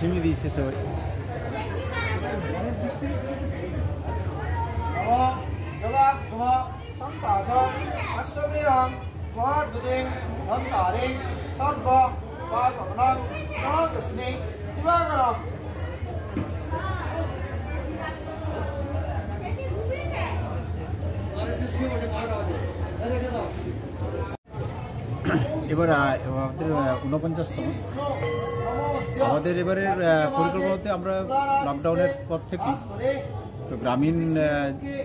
সিমি দিয়েছে সবাই। এবার আমাদের 49তম আমাদের এবারের পরিকল্পনাতে আমরা লকডাউনের পর থেকে তো গ্রামীণ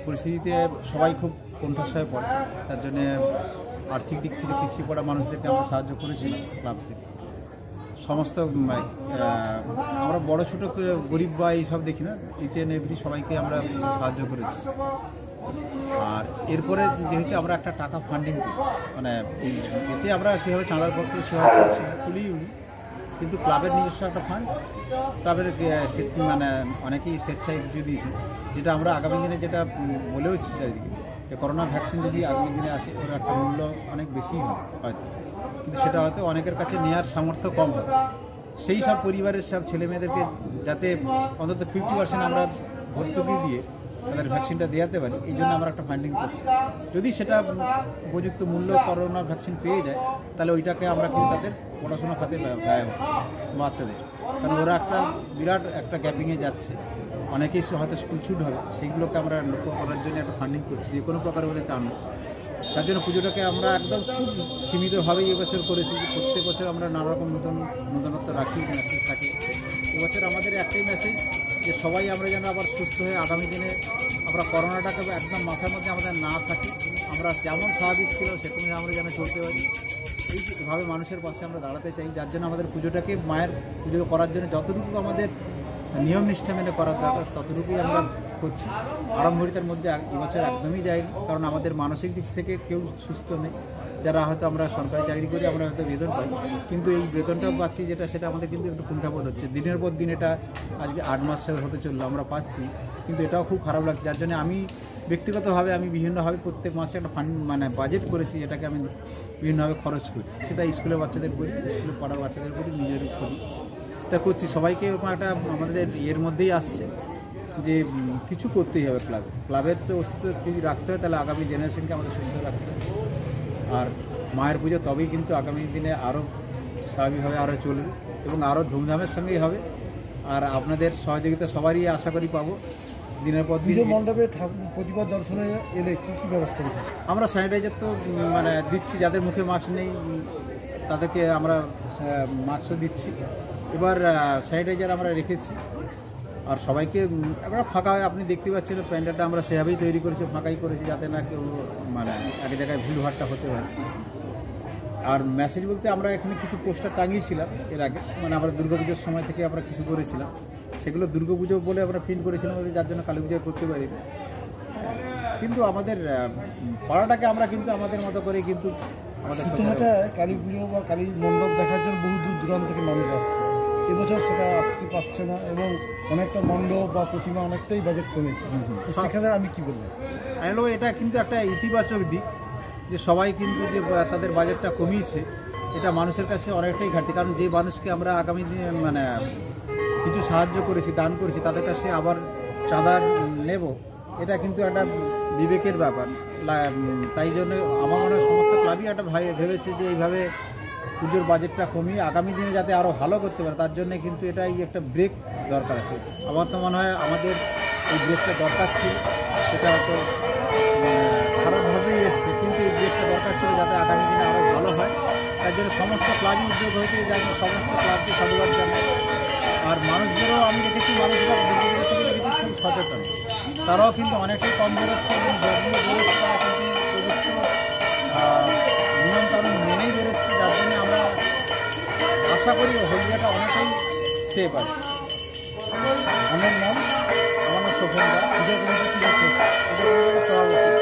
পরিস্থিতিতে সবাই খুব কণ্ঠাসহায় পড়ে, তার জন্যে আর্থিক দিক থেকে পিছিয়ে পড়া মানুষদেরকে আমরা সাহায্য করেছিলাম ক্লাব থেকে। সমস্ত আমরা বড়ো ছোটো গরিব বা এইসব দেখি না, ইচ এন্ড এভরি সবাইকে আমরা সাহায্য করেছি। আর এরপরে যে হচ্ছে আমরা একটা টাকা ফান্ডিং করছি, মানে এতে আমরা সেভাবে চাঁদাপত্র সেভাবে করছি তুলিনি, কিন্তু ক্লাবের নিজস্ব একটা ফান্ড, ক্লাবের মানে অনেকেই স্বেচ্ছায় কিছু দিয়েছে, যেটা আমরা আগামী দিনে যেটা বলেওছি চারিদিকে যে করোনা ভ্যাকসিন যদি আগামী দিনে আসে ওর একটা মূল্য অনেক বেশি হয় হয়তো, কিন্তু সেটা হয়তো অনেকের কাছে নেওয়ার সামর্থ্য কম হবে। সেই সব পরিবারের সব ছেলে মেয়েদেরকে যাতে অন্তত 50% আমরা ভর্তুকি দিয়ে তাদের ভ্যাকসিনটা দেওয়াতে পারি, এই জন্য আমরা একটা ফান্ডিং করছি। যদি সেটা উপযুক্ত মূল্য করোনা ভ্যাকসিন পেয়ে যায় তাহলে ওইটাকে আমরা কিন্তু তাদের পড়াশোনা খাতে ব্যয় হবে বাচ্চাদের, কারণ ওরা একটা বিরাট একটা গ্যাপিংয়ে যাচ্ছে, অনেকেই হয়তো স্কুল ছুট হবে, সেইগুলোকে আমরা লক্ষ্য করার জন্য একটা ফান্ডিং করছি যে কোনো প্রকারে ওদেরকে আনবো। তার জন্য পুজোটাকে আমরা একদম খুব সীমিতভাবেই এবছর করেছি, যে প্রত্যেক বছর আমরা নানারকম নূতনত্ব রাখি থাকি। এবছর আমাদের একটাই মেসেজ যে সবাই আমরা যেন আবার সুস্থ হয়ে আগামী দিনে আমরা করোনাটাকে একদম মাথার মধ্যে আমাদের না থাকি, আমরা যেমন স্বাভাবিক ছিল সেরকমই আমরা যেন চলতে পারি, এইভাবে মানুষের পাশে আমরা দাঁড়াতে চাই। যার জন্য আমাদের পুজোটাকে মায়ের পুজো করার জন্য যতটুকু আমাদের নিয়ম নিষ্ঠা মেনে করার দরকার ততটুকুই আমরা করছি। আড়ম্বরিতার মধ্যে এবছর একদমই যায়নি, কারণ আমাদের মানসিক দিক থেকে কেউ সুস্থ নেই। যারা হয়তো আমরা সরকারি চাকরি করি আমরা হয়তো বেতন পাই, কিন্তু এই বেতনটাও পাচ্ছি যেটা সেটা আমাদের কিন্তু একটু কুণ্ঠাবোধ হচ্ছে। দিনের পর দিন এটা আজকে 8 মাস হতে চললো আমরা পাচ্ছি, কিন্তু এটাও খুব খারাপ লাগছে। যার জন্য আমি ব্যক্তিগতভাবে আমি বিভিন্নভাবে প্রত্যেক মাসে একটা ফান্ড মানে বাজেট করেছি, এটাকে আমি বিভিন্নভাবে খরচ করি। সেটা স্কুলের বাচ্চাদের করি, স্কুলে পড়ার বাচ্চাদের করি, নিজের করি, এটা করছি। সবাইকে একটা আমাদের ইয়ের মধ্যেই আসছে যে কিছু করতেই হবে ক্লাবের তো অস্তিত্ব যদি রাখতে হয় তাহলে আগামী জেনারেশনকে আমাদের সুস্থ রাখতে হবে। আর মায়ের পুজো তবেই কিন্তু আগামী দিনে আরও স্বাভাবিকভাবে আরও চলবে এবং আরও ধুমধামের সঙ্গেই হবে। আর আপনাদের সহযোগিতা সবারই আশা করি পাবো। দিনের পর দিন মণ্ডপে প্রতিবার দর্শনে এলে কী কী ব্যবস্থা রেখেছি? আমরা স্যানিটাইজার তো মানে দিচ্ছি, যাদের মুখে মাস্ক নেই তাদেরকে আমরা মাস্কও দিচ্ছি। এবার স্যানিটাইজার আমরা রেখেছি, আর সবাইকে আমরা ফাঁকা হয়, আপনি দেখতে পাচ্ছেন প্যান্ডেলটা আমরা সেভাবেই তৈরি করেছি, ফাঁকাই করেছি যাতে না কেউ মানে এক জায়গায় ভিড়ভাড়টা হতে পারে। আর মেসেজ বলতে আমরা এখানে কিছু পোস্টার টাঙিয়েছিলাম এর আগে, মানে আমরা দুর্গাপুজোর সময় থেকে আমরা কিছু করেছিলাম, সেগুলো দুর্গাপুজো বলে আমরা প্রিন্ট করেছিলাম, যার জন্য কালী পুজো করতে পারি। কিন্তু আমাদের পাড়াটাকে আমরা কিন্তু আমাদের মতো করে কিন্তু আমাদের কালী পুজো বা কালী মণ্ডপ দেখার জন্য বহু দূর দূরান্ত থেকে মানুষ আসছে, এবছর সেটা আসতে পারছে না এবং অনেকটা মণ্ডপ বা প্রতিমা অনেকটাই বাজেট কমেছে। সেখানে আমি কী বলবো, আমি বলবো এটা কিন্তু একটা ইতিবাচক দিক যে সবাই কিন্তু যে তাদের বাজেটটা কমিয়েছে, এটা মানুষের কাছে অনেকটাই ঘাটতি। কারণ যে মানুষকে আমরা আগামী দিনে মানে কিছু সাহায্য করেছি, দান করেছি, তাদের কাছে আবার চাঁদা নেব, এটা কিন্তু একটা বিবেকের ব্যাপার। তাই জন্য আমার মনে হয় সমস্ত ক্লাবই একটা ভেবেছে যে এইভাবে পুজোর বাজেটটা কমিয়ে আগামী দিনে যাতে আরও ভালো করতে পারে, তার জন্য কিন্তু এটাই একটা ব্রেক দরকার আছে। আমার তো মনে হয় আমাদের এই ব্রেকটা দরকার ছিল, সেটা হয়তো খারাপভাবেই এসছে, কিন্তু এই ব্রেকটা দরকার ছিল যাতে আগামী দিনে আরও ভালো হয়। তার জন্য সমস্ত ক্লাবই উদ্যোগ হয়েছে, যার সমস্ত ক্লাবকে সাধুবাদ জানাই। আর মানুষদেরও আমি দেখেছি, মানুষরা দেখেছি খুব সচেতন, তারাও কিন্তু অনেকটাই কম বেরোচ্ছে এবং যেগুলো বেরোচ্ছে তারা কিন্তু উপযুক্ত নিয়মকানুন মেনেই বেরোচ্ছে, যার জন্য আমরা আশা করি হলদিয়াটা অনেকটাই সেফ আছে। আমার নাম শোভন দাস, সভাপতি।